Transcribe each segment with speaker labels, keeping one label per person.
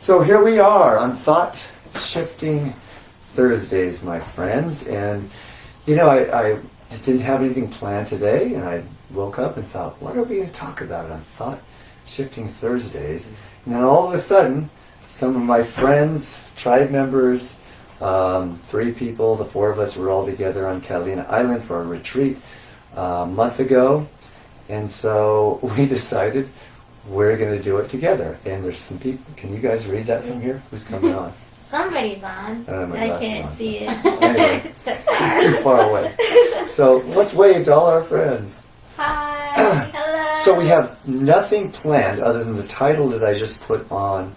Speaker 1: So here we are on Thought Shifting Thursdays, my friends. And, you know, I didn't have anything planned today, and I woke up and thought, what are we going to talk about on Thought Shifting Thursdays? And then all of a sudden, some of my friends, tribe members, 3 people, the 4 of us were all together on Catalina Island for a retreat a month ago. And so we decided we're going to do it together. And there's some people. Can you guys read that from here? Who's coming on?
Speaker 2: Somebody's on.
Speaker 1: I don't have my
Speaker 2: I
Speaker 1: glasses
Speaker 2: can't
Speaker 1: on,
Speaker 2: see
Speaker 1: so.
Speaker 2: it.
Speaker 1: Anyway,
Speaker 2: So
Speaker 1: it's too far away. So let's wave to all our friends.
Speaker 2: Hi. Hello.
Speaker 1: So we have nothing planned other than the title that I just put on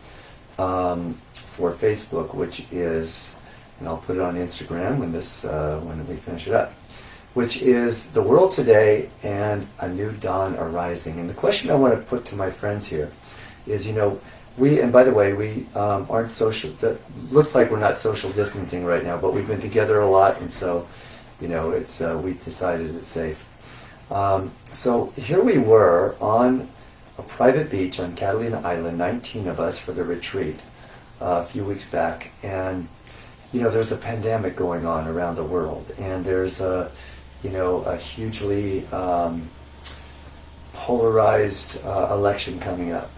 Speaker 1: for Facebook, which is, and I'll put it on Instagram when we finish it up, which is The World Today and a New Dawn Arising. And the question I want to put to my friends here is, you know, and by the way, we aren't social, looks like we're not social distancing right now, but we've been together a lot, and so, you know, we decided it's safe. So here we were on a private beach on Catalina Island, 19 of us for the retreat a few weeks back, and, you know, there's a pandemic going on around the world, and there's a hugely polarized election coming up.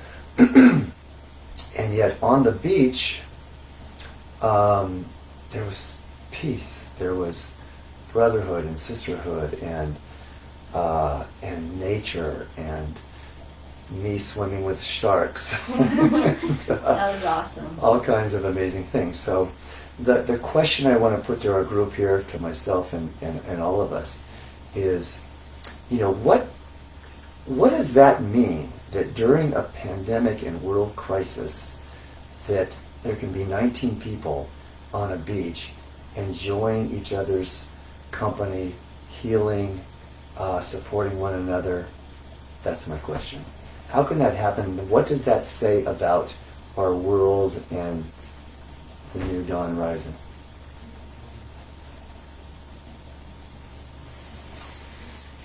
Speaker 1: And yet on the beach, there was peace, there was brotherhood and sisterhood and nature and me swimming with sharks.
Speaker 2: That was awesome.
Speaker 1: All kinds of amazing things. So the question I want to put to our group here, to myself and all of us, is, you know, what does that mean, that during a pandemic and world crisis, that there can be 19 people on a beach enjoying each other's company, healing, supporting one another? That's my question. How can that happen? What does that say about our world and the new dawn rising?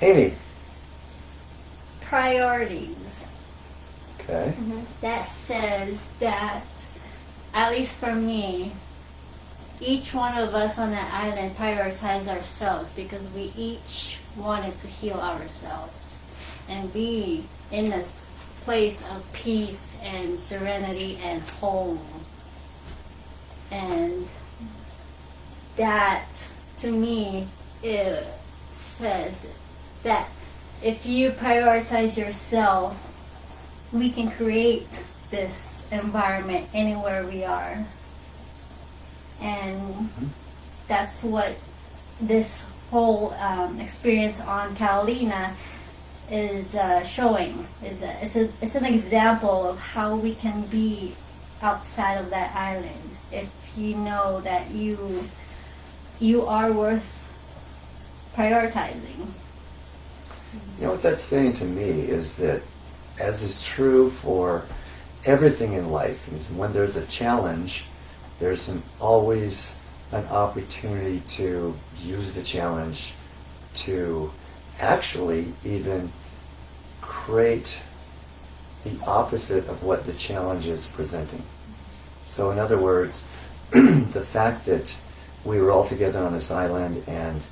Speaker 1: Amy.
Speaker 2: Priorities.
Speaker 1: Okay.
Speaker 2: That says that, at least for me, each one of us on that island prioritized ourselves because we each wanted to heal ourselves and be in a place of peace and serenity and home. And that, to me, it says that if you prioritize yourself, we can create this environment anywhere we are. And that's what this whole experience on Catalina is showing. It's an example of how we can be outside of that island if you know that you are worth prioritizing.
Speaker 1: You know what that's saying to me is that, as is true for everything in life, is when there's a challenge, there's always an opportunity to use the challenge to actually even create the opposite of what the challenge is presenting. So in other words, the fact that we were all together on this island and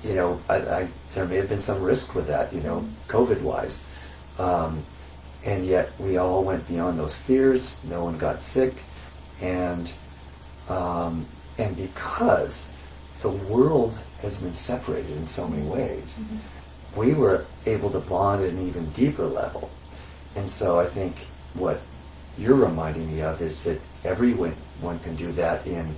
Speaker 1: you know, there may have been some risk with that, you know, COVID-wise. And yet we all went beyond those fears. No one got sick. And because the world has been separated in so many ways, we were able to bond at an even deeper level. And so I think what you're reminding me of is that everyone can do that in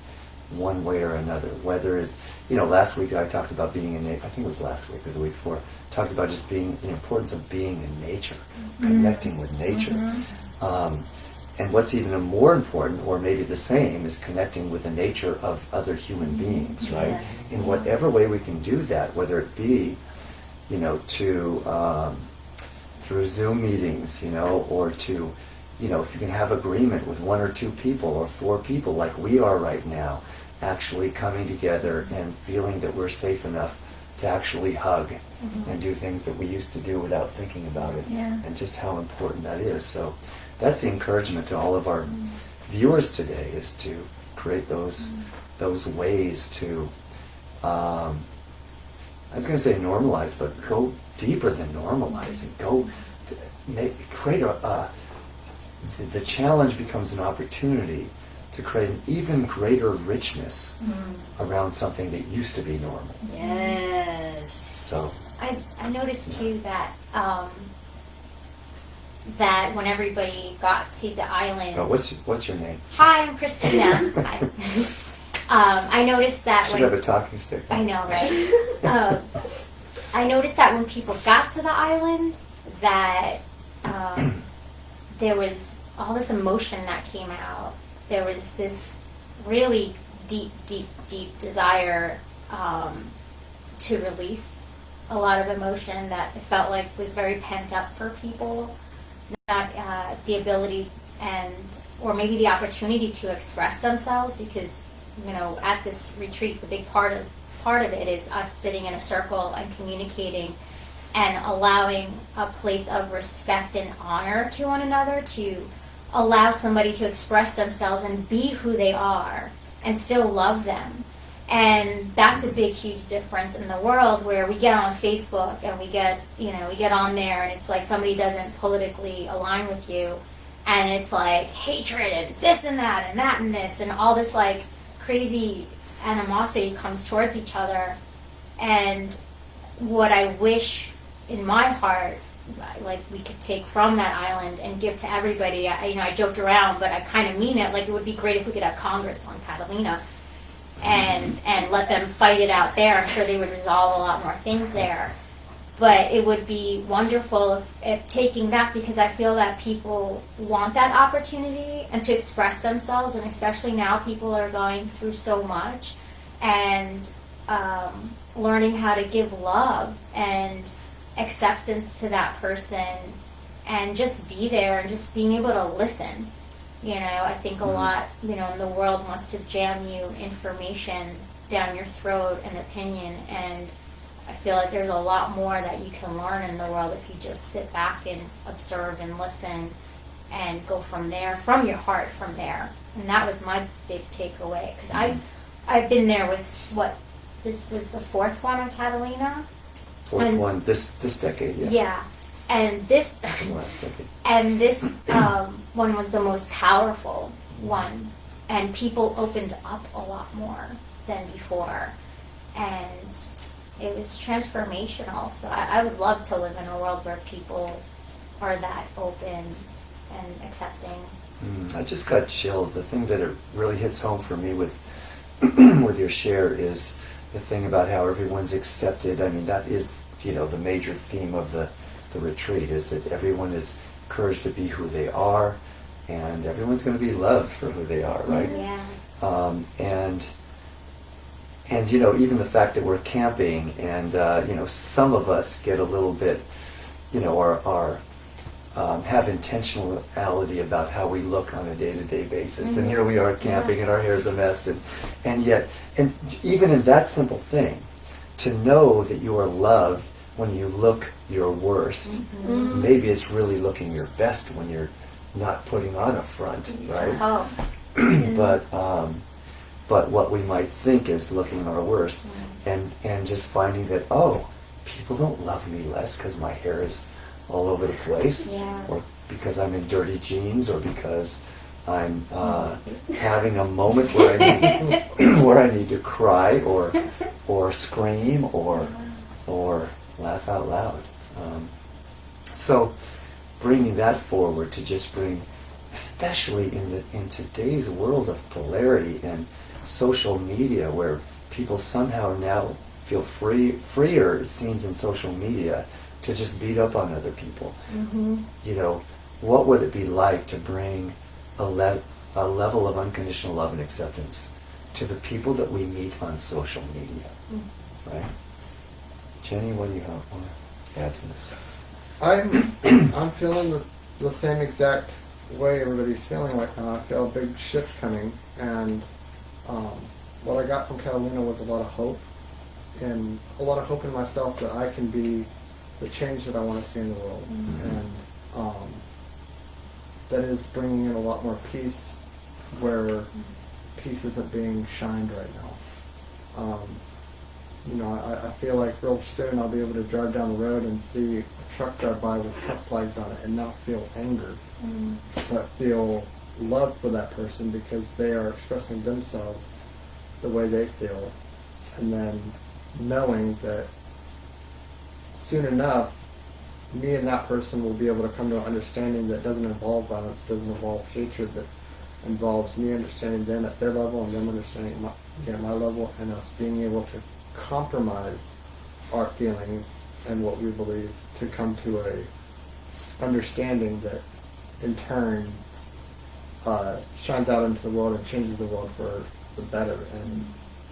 Speaker 1: one way or another. Whether it's, you know, last week I talked about being in nature. I think it was last week or the week before. Talked about just being, the importance of being in nature, connecting with nature. And what's even more important, or maybe the same, is connecting with the nature of other human beings, right?
Speaker 2: Yes.
Speaker 1: In whatever way we can do that, whether it be, you know, through Zoom meetings, you know, or to, you know, if you can have agreement with 1 or 2 people or 4 people like we are right now, actually coming together and feeling that we're safe enough to actually hug and do things that we used to do without thinking about it,
Speaker 2: Yeah.
Speaker 1: and just how important that is. So that's the encouragement to all of our viewers today, is to create those ways to, I was going to say normalize, but go deeper than normalize and go create the challenge becomes an opportunity to create an even greater richness around something that used to be normal.
Speaker 3: Yes.
Speaker 1: So
Speaker 3: I noticed too that that when everybody got to the island.
Speaker 1: oh, what's your name?
Speaker 3: Hi, I'm Christina. Hi. I noticed that
Speaker 1: Should have a talking stick.
Speaker 3: I know, right? I noticed that when people got to the island, that there was all this emotion that came out. There was this really deep, deep, deep desire to release a lot of emotion that it felt like was very pent up for people. Not the ability or maybe the opportunity to express themselves, because at this retreat, the big part of it is us sitting in a circle and communicating and allowing a place of respect and honor to one another, to allow somebody to express themselves and be who they are and still love them. And that's a big, huge difference in the world, where we get on Facebook and we get on there and it's like somebody doesn't politically align with you, and it's like hatred and this and that and that and this, and all this like crazy animosity comes towards each other. And what I wish in my heart, like, we could take from that island and give to everybody. I joked around, but I kind of mean it. Like, it would be great if we could have Congress on Catalina and let them fight it out there. I'm sure they would resolve a lot more things there. But it would be wonderful if taking that, because I feel that people want that opportunity and to express themselves, and especially now people are going through so much, and learning how to give love and acceptance to that person, and just be there and just being able to listen. I think a lot, in the world wants to jam you information down your throat and opinion, and I feel like there's a lot more that you can learn in the world if you just sit back and observe and listen and go from there, from your heart from there. And that was my big takeaway, because I've been there with this was the fourth one on Catalina.
Speaker 1: Fourth one this decade, yeah.
Speaker 3: Yeah. And this
Speaker 1: Last decade.
Speaker 3: and this one was the most powerful one, and people opened up a lot more than before, and it was transformational. So I would love to live in a world where people are that open and accepting.
Speaker 1: I just got chills. The thing that it really hits home for me with with your share is the thing about how everyone's accepted. I mean, that is, the major theme of the retreat, is that everyone is encouraged to be who they are, and everyone's going to be loved for who they are, right?
Speaker 3: Yeah.
Speaker 1: And even the fact that we're camping, and some of us get a little bit, have intentionality about how we look on a day-to-day basis. And here we are camping, and our hair's a mess, and yet even in that simple thing, to know that you are loved when you look your worst. Maybe it's really looking your best when you're not putting on a front, right?
Speaker 3: Oh.
Speaker 1: But what we might think is looking our worst, and just finding that, people don't love me less because my hair is all over the place,
Speaker 3: Yeah.
Speaker 1: or because I'm in dirty jeans, or because I'm having a moment where I need to cry or scream or laugh out loud. So bringing that forward to just bring, especially in today's world of polarity and social media, where people somehow now feel freer, it seems, in social media to just beat up on other people. What would it be like to bring a level of unconditional love and acceptance to the people that we meet on social media, right? Jenny, what do you want to add to this?
Speaker 4: I'm feeling the same exact way everybody's feeling right now. I feel a big shift coming, and what I got from Catalina was a lot of hope. and a lot of hope in myself that I can be the change that I want to see in the world, and that is bringing in a lot more peace where peace isn't being shined right now. You know, I feel like real soon I'll be able to drive down the road and see a truck drive by with truck flags on it and not feel anger, but feel love for that person because they are expressing themselves the way they feel, and then knowing that soon enough me and that person will be able to come to an understanding that doesn't involve violence, doesn't involve hatred, that involves me understanding them at their level and them understanding my level, and us being able to compromise our feelings and what we believe to come to a understanding that in turn shines out into the world and changes the world for the better,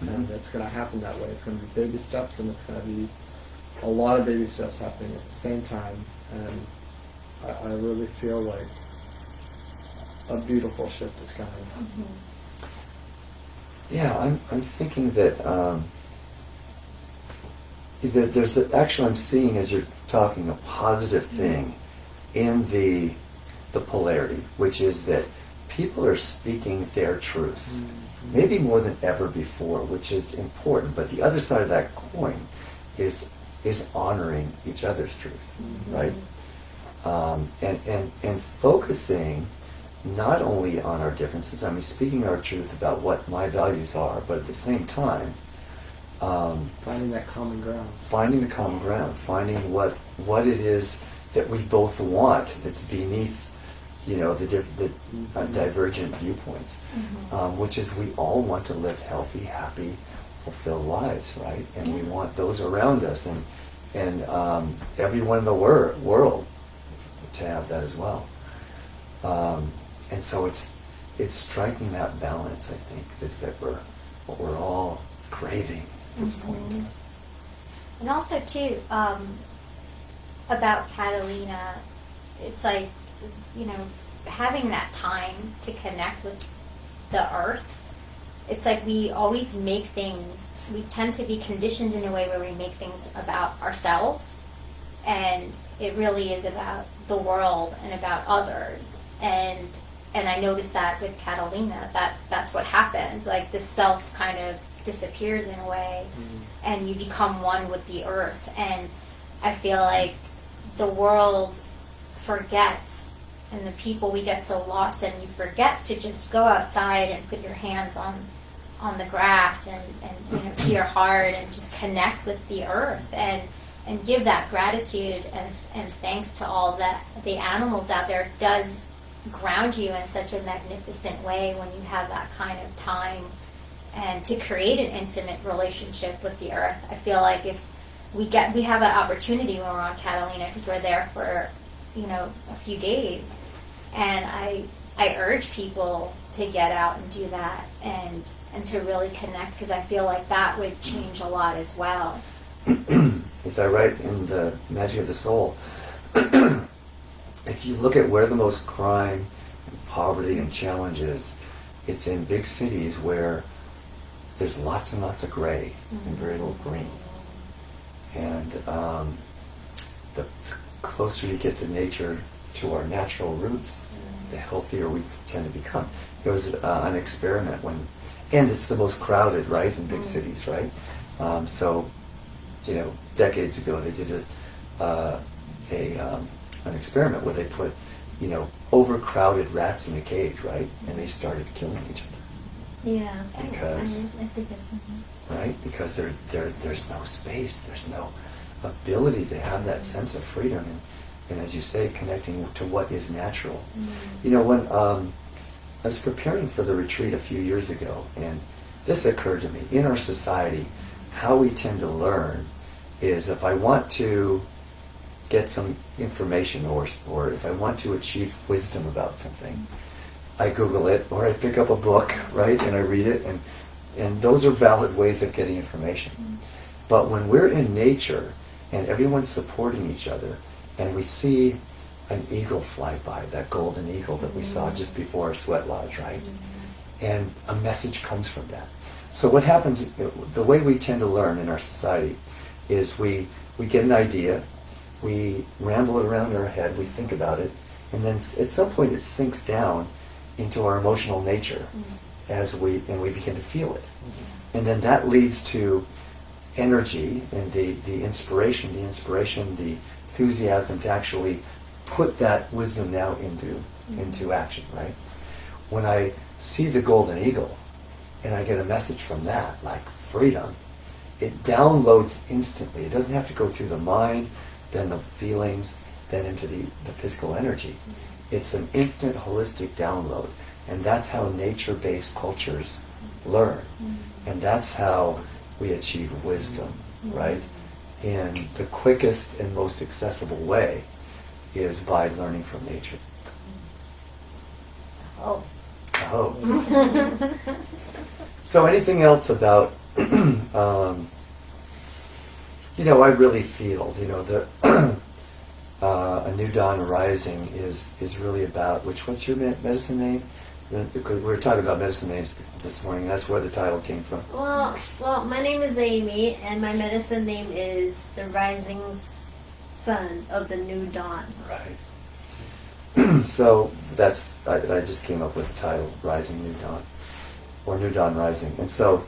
Speaker 4: and it's going to happen that way. It's going to be baby steps, and it's going to be a lot of baby steps happening at the same time, and I really feel like a beautiful shift is coming.
Speaker 1: Yeah, I'm thinking that actually I'm seeing, as you're talking, a positive thing in the polarity, which is that people are speaking their truth, maybe more than ever before, which is important. But the other side of that coin is honoring each other's truth, right? And focusing not only on our differences, I mean, speaking our truth about what my values are, but at the same time,
Speaker 4: Finding that common ground.
Speaker 1: finding the common ground, finding what it is that we both want that's beneath, the divergent viewpoints, which is we all want to live healthy, happy, fulfilled lives, right? And we want those around us, and everyone in the world to have that as well. And so it's striking that balance, I think, is that what we're all craving at this point.
Speaker 3: And also too, about Catalina, it's like, having that time to connect with the earth. It's like we always make things, we tend to be conditioned in a way where we make things about ourselves, and it really is about the world and about others. And I noticed that with Catalina, that's what happens. Like the self kind of disappears in a way, and you become one with the earth. And I feel like the world forgets, and the people, we get so lost, and you forget to just go outside and put your hands on the grass and to your heart and just connect with the earth and give that gratitude and thanks to all the animals out there. It does ground you in such a magnificent way when you have that kind of time and to create an intimate relationship with the earth. I feel like if we have an opportunity when we're on Catalina, because we're there for a few days, and I urge people to get out and do that and to really connect, because I feel like that would change a lot as well.
Speaker 1: As I write in the Magic of the Soul, if you look at where the most crime and poverty and challenge is, it's in big cities where there's lots and lots of gray and very little green. And the closer you get to nature, to our natural roots, the healthier we tend to become. It was an experiment and it's the most crowded, right, in big cities, right? So, decades ago they did an experiment where they put, overcrowded rats in a cage, right, and they started killing each other.
Speaker 2: Yeah,
Speaker 1: Because
Speaker 2: I think that's something.
Speaker 1: right? Because there's no space, there's no ability to have that sense of freedom, and as you say, connecting to what is natural. When I was preparing for the retreat a few years ago, and this occurred to me, in our society, how we tend to learn is if I want to get some information or if I want to achieve wisdom about something, I Google it or I pick up a book, right, and I read it, and those are valid ways of getting information. But when we're in nature and everyone's supporting each other, and we see an eagle fly by, that golden eagle that we saw just before our sweat lodge, right? And a message comes from that. So what happens, the way we tend to learn in our society is we get an idea, we ramble it around in our head, we think about it, and then at some point it sinks down into our emotional nature as we begin to feel it. And then that leads to energy and the inspiration, the enthusiasm to actually put that wisdom now into action, right? When I see the golden eagle and I get a message from that, like freedom, it downloads instantly. It doesn't have to go through the mind, then the feelings, then into the physical energy. It's an instant holistic download. And that's how nature-based cultures learn. And that's how we achieve wisdom, right? And the quickest and most accessible way is by learning from nature.
Speaker 3: Oh.
Speaker 1: Oh. So anything else about, I really feel, that A New Dawn Rising is really about, what's your medicine name? Because we were talking about medicine names this morning. That's where the title came from.
Speaker 5: Well, my name is Amy, and my medicine name is the Rising Sun of the New Dawn.
Speaker 1: Right. So I just came up with the title, Rising New Dawn, or New Dawn Rising. And so,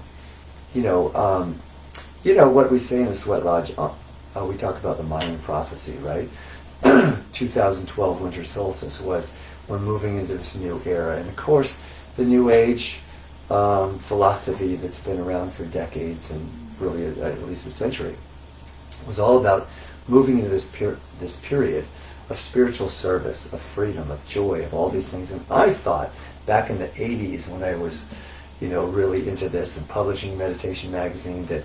Speaker 1: what we say in the Sweat Lodge, we talk about the Mayan prophecy, right? 2012 winter solstice was, we're moving into this new era. And of course, the New Age philosophy that's been around for decades and really at least a century was all about moving into this period of spiritual service, of freedom, of joy, of all these things. And I thought back in the 80s when I was, really into this and publishing Meditation Magazine that,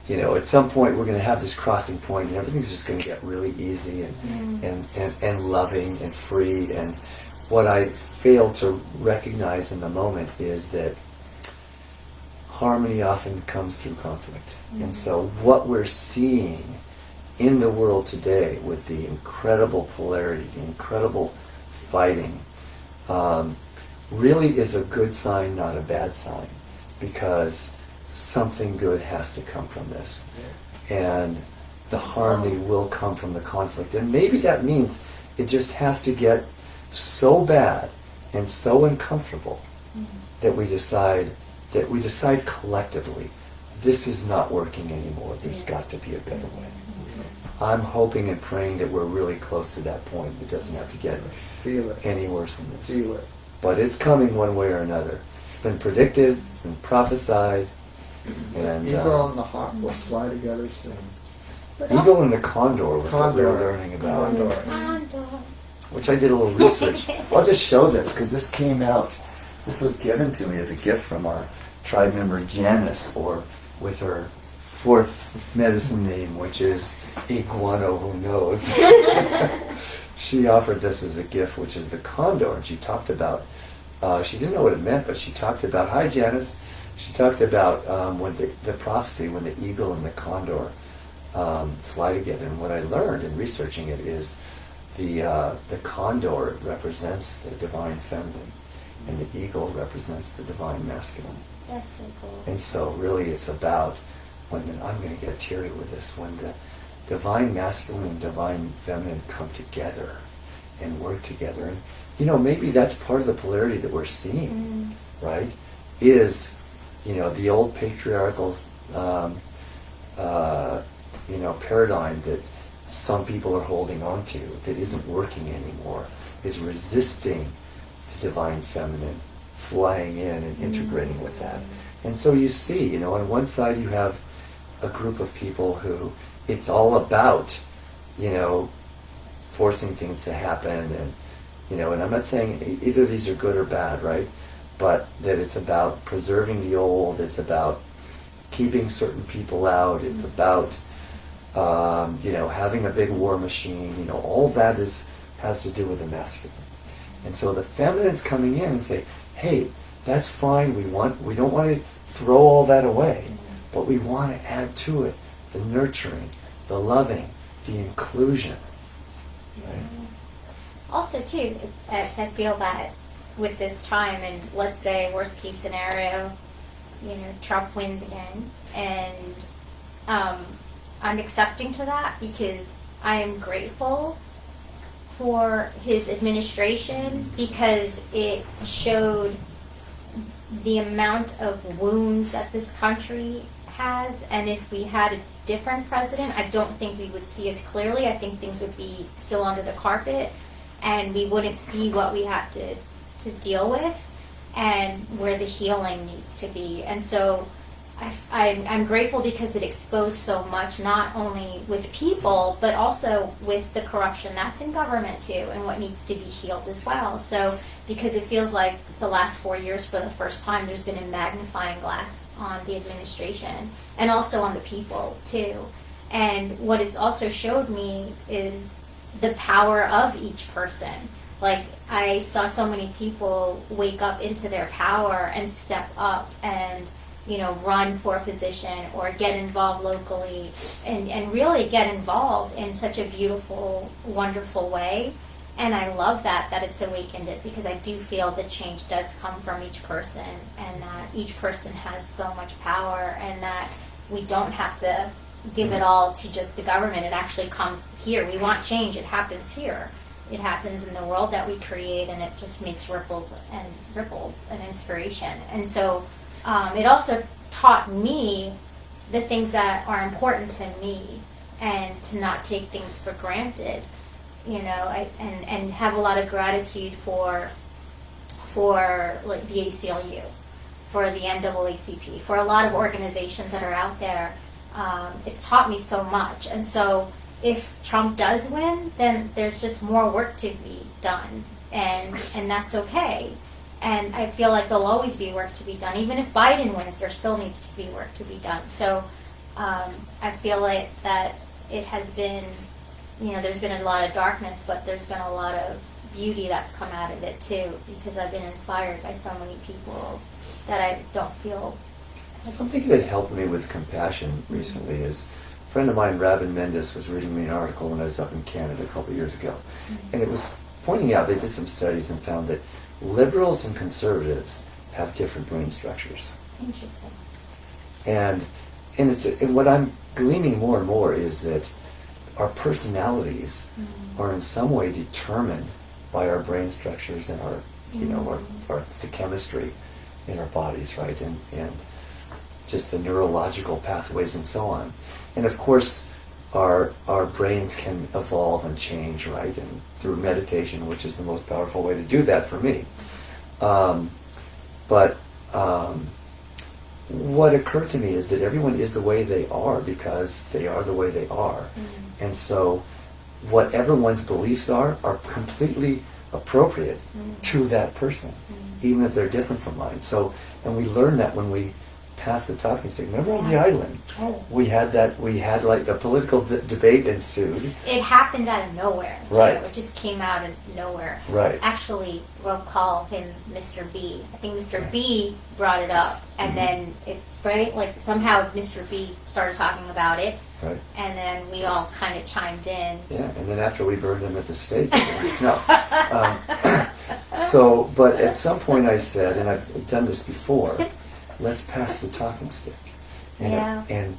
Speaker 1: at some point we're going to have this crossing point and everything's just going to get really easy and loving and free. And what I failed to recognize in the moment is that harmony often comes through conflict. And so what we're seeing in the world today with the incredible polarity, the incredible fighting, really is a good sign, not a bad sign, because something good has to come from this. And the harmony will come from the conflict. And maybe that means it just has to get so bad and so uncomfortable that we decide collectively, this is not working anymore. There's got to be a better way. I'm hoping and praying that we're really close to that point. It doesn't have to get
Speaker 4: Feel it.
Speaker 1: any worse than this.
Speaker 4: Feel it.
Speaker 1: But it's coming one way or another. It's been predicted. It's been prophesied. And
Speaker 4: Eagle and the hawk will fly together soon.
Speaker 1: Eagle and the condor was what we were
Speaker 4: Condor.
Speaker 1: learning about,
Speaker 3: Condor.
Speaker 1: which I did a little research. I'll just show this because this came out. This was given to me as a gift from our tribe member Janice, or with her fourth medicine name, which is Iguano, who knows. She offered this as a gift, which is the condor, and she talked about, she didn't know what it meant, but she talked about, hi Janice, she talked about when the prophecy, when the eagle and the condor fly together. And what I learned in researching it is the condor represents the divine feminine, and the eagle represents the divine masculine.
Speaker 3: That's so cool.
Speaker 1: And so really it's about, I'm going to get teary with this, when the divine masculine and divine feminine come together and work together. And, maybe that's part of the polarity that we're seeing, right? Is, the old patriarchal, paradigm that some people are holding on to that isn't working anymore, is resisting the divine feminine flying in and integrating with that. And so you see, on one side you have a group of people who it's all about, forcing things to happen, and and I'm not saying either of these are good or bad, right? But that it's about preserving the old, it's about keeping certain people out, it's about having a big war machine, all that has to do with the masculine. And so the feminine's coming in and say, hey, that's fine, we don't want to throw all that away, but we want to add to it the nurturing, the loving, the inclusion. Right?
Speaker 3: Also, too, I feel that with this time, and let's say worst case scenario, Trump wins again, and I'm accepting to that because I am grateful for his administration because it showed the amount of wounds that this country has, and if we had a different president, I don't think we would see as clearly. I think things would be still under the carpet, and we wouldn't see what we have to deal with and where the healing needs to be. And so I'm grateful because it exposed so much, not only with people, but also with the corruption that's in government too, and what needs to be healed as well. So, because it feels like the last 4 years, for the first time, there's been a magnifying glass on the administration and also on the people too. And what it's also showed me is the power of each person. Like, I saw so many people wake up into their power and step up and run for a position or get involved locally and really get involved in such a beautiful, wonderful way. And I love that it's awakened it, because I do feel the change does come from each person, and that each person has so much power, and that we don't have to give it all to just the government. It actually comes here. We want change. It happens here. It happens in the world that we create, and it just makes ripples and inspiration. And so it also taught me the things that are important to me, and to not take things for granted, and have a lot of gratitude for like the ACLU, for the NAACP, for a lot of organizations that are out there. It's taught me so much. And so if Trump does win, then there's just more work to be done, and that's okay. And I feel like there'll always be work to be done. Even if Biden wins, there still needs to be work to be done. So I feel like that it has been, there's been a lot of darkness, but there's been a lot of beauty that's come out of it too, because I've been inspired by so many people that I don't feel.
Speaker 1: Something that helped me with compassion recently is a friend of mine, Rabin Mendes, was reading me an article when I was up in Canada a couple of years ago. And it was pointing out, they did some studies and found that liberals and conservatives have different brain structures.
Speaker 3: Interesting.
Speaker 1: And what I'm gleaning more and more is that our personalities are in some way determined by our brain structures and our, the chemistry in our bodies, right? And just the neurological pathways and so on. And of course, our brains can evolve and change, right? And through meditation, which is the most powerful way to do that for me. But what occurred to me is that everyone is the way they are because they are the way they are. And so whatever one's beliefs are completely appropriate to that person, even if they're different from mine. So, and we learn that when we pass the talking stick. Remember on the island, we had like a political debate ensued.
Speaker 3: It happened out of nowhere, too.
Speaker 1: Right.
Speaker 3: It just came out of nowhere.
Speaker 1: Right.
Speaker 3: Actually, we'll call him Mr. B. I think Mr. B brought it up, and then somehow Mr. B started talking about it,
Speaker 1: Right.
Speaker 3: and then we all kind of chimed in.
Speaker 1: Yeah, and then after we burned him at the stake. No. But at some point I said, and I've done this before, let's pass the talking stick. And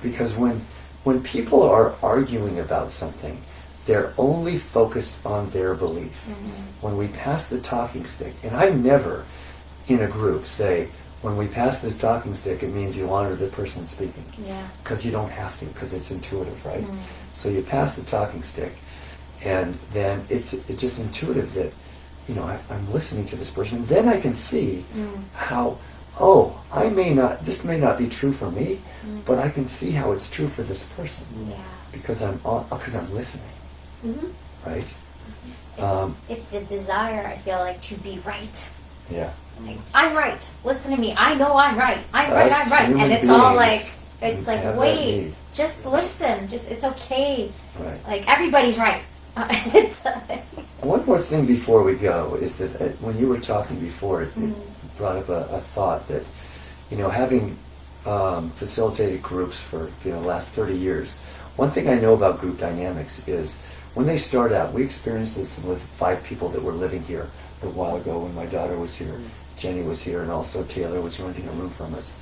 Speaker 1: because when people are arguing about something, they're only focused on their belief. When we pass the talking stick, and I never in a group say, when we pass this talking stick, it means you honor the person speaking.
Speaker 3: Yeah.
Speaker 1: Because you don't have to, because it's intuitive, right? So you pass the talking stick, and then it's just intuitive that, I'm listening to this person. Then I can see how, this may not be true for me, but I can see how it's true for this person.
Speaker 3: Yeah.
Speaker 1: Because I'm listening, right?
Speaker 3: It's the desire, I feel like, to be right.
Speaker 1: Yeah.
Speaker 3: Like, I'm right. Listen to me. I know I'm right. I'm right.
Speaker 1: Us
Speaker 3: I'm right.
Speaker 1: human
Speaker 3: And it's all
Speaker 1: beings
Speaker 3: like, it's like,
Speaker 1: have that
Speaker 3: wait,
Speaker 1: need.
Speaker 3: just listen. It's okay.
Speaker 1: Right.
Speaker 3: Like, everybody's right. It's
Speaker 1: One more thing before we go is that when you were talking before, it brought up a thought that, having facilitated groups for the last 30 years, one thing I know about group dynamics is when they start out, we experienced this with 5 people that were living here a while ago when my daughter was here Jenny was here, and also Taylor was renting a room from us.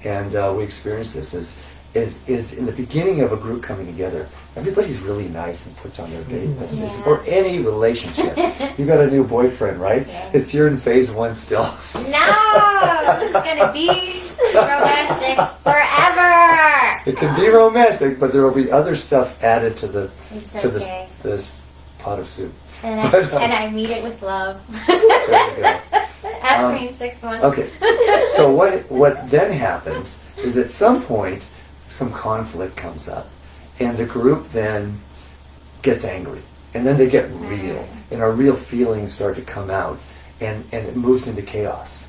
Speaker 1: And we experienced this is in the beginning of a group coming together, everybody's really nice and puts on their best face. Or any relationship. You got a new boyfriend, right?
Speaker 3: Yeah.
Speaker 1: It's you're in phase 1 still.
Speaker 3: No, it's gonna be romantic forever.
Speaker 1: It can be romantic, but there will be other stuff added to the
Speaker 3: It's
Speaker 1: to
Speaker 3: okay.
Speaker 1: this pot of soup.
Speaker 3: And I meet it with love.
Speaker 1: There you go.
Speaker 3: Ask me in 6 months.
Speaker 1: Okay, so what then happens is at some point some conflict comes up, and the group then gets angry, and then they get real, and our real feelings start to come out, and it moves into chaos.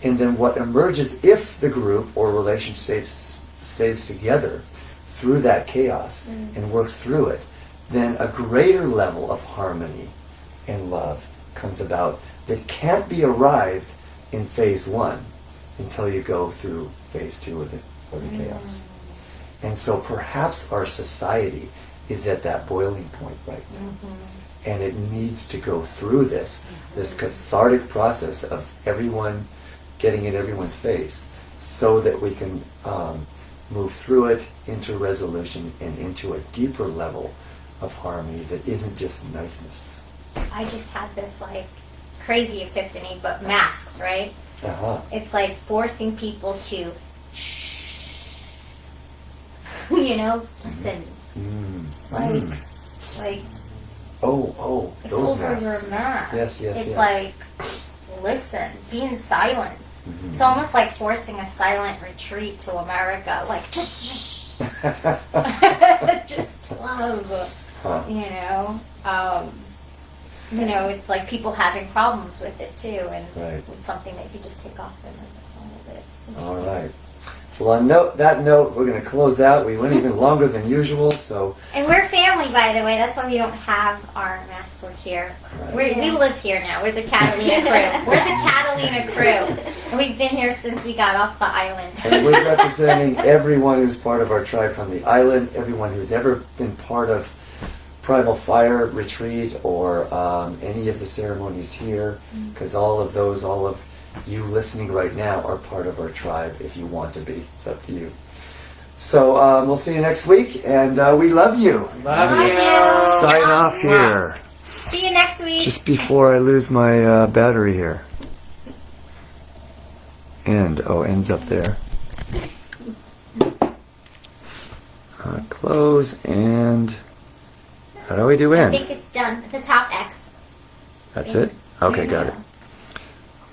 Speaker 1: And then what emerges if the group or relationship stays together through that chaos and works through it, then a greater level of harmony and love comes about that can't be arrived in phase 1 until you go through phase 2 of the chaos. And so perhaps our society is at that boiling point right now. And it needs to go through this cathartic process of everyone getting in everyone's face so that we can move through it into resolution and into a deeper level of harmony that isn't just niceness.
Speaker 3: I just had this like crazy epiphany, but masks, right?
Speaker 1: Uh-huh.
Speaker 3: It's like forcing people to listen. Like
Speaker 1: Oh,
Speaker 3: it's
Speaker 1: those
Speaker 3: over
Speaker 1: masks.
Speaker 3: your mask.
Speaker 1: Yes,
Speaker 3: It's
Speaker 1: yes.
Speaker 3: like listen, be in silence.
Speaker 1: Mhm.
Speaker 3: It's almost like forcing a silent retreat to America. Like just just love.
Speaker 1: Huh.
Speaker 3: It's like people having problems with it too, and
Speaker 1: Right.
Speaker 3: it's something that you just take off and a little bit. It's
Speaker 1: All
Speaker 3: interesting.
Speaker 1: right. Well, on that note, we're going to close out. We went even longer than usual, so
Speaker 3: And we're family, by the way. That's why we don't have our mask work here.
Speaker 1: Right.
Speaker 3: We live here now. We're the Catalina crew. We're the Catalina crew. And we've been here since we got off the island.
Speaker 1: and we're representing everyone who's part of our tribe from the island, everyone who's ever been part of Primal Fire Retreat or any of the ceremonies here, because all of you listening right now are part of our tribe if you want to be. It's up to you. So we'll see you next week, and we love you.
Speaker 4: Love
Speaker 3: Love
Speaker 4: you.
Speaker 3: you.
Speaker 1: Sign off here.
Speaker 3: See you next week.
Speaker 1: Just before I lose my battery here. Ends up there. Close and how do we do
Speaker 3: I
Speaker 1: end?
Speaker 3: think it's done. At the top X.
Speaker 1: That's it? Okay, got it.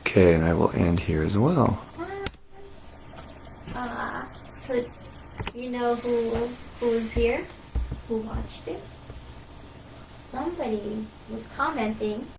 Speaker 1: Okay, and I will end here as well.
Speaker 5: So, you know who was here? Who watched it?
Speaker 3: Somebody was commenting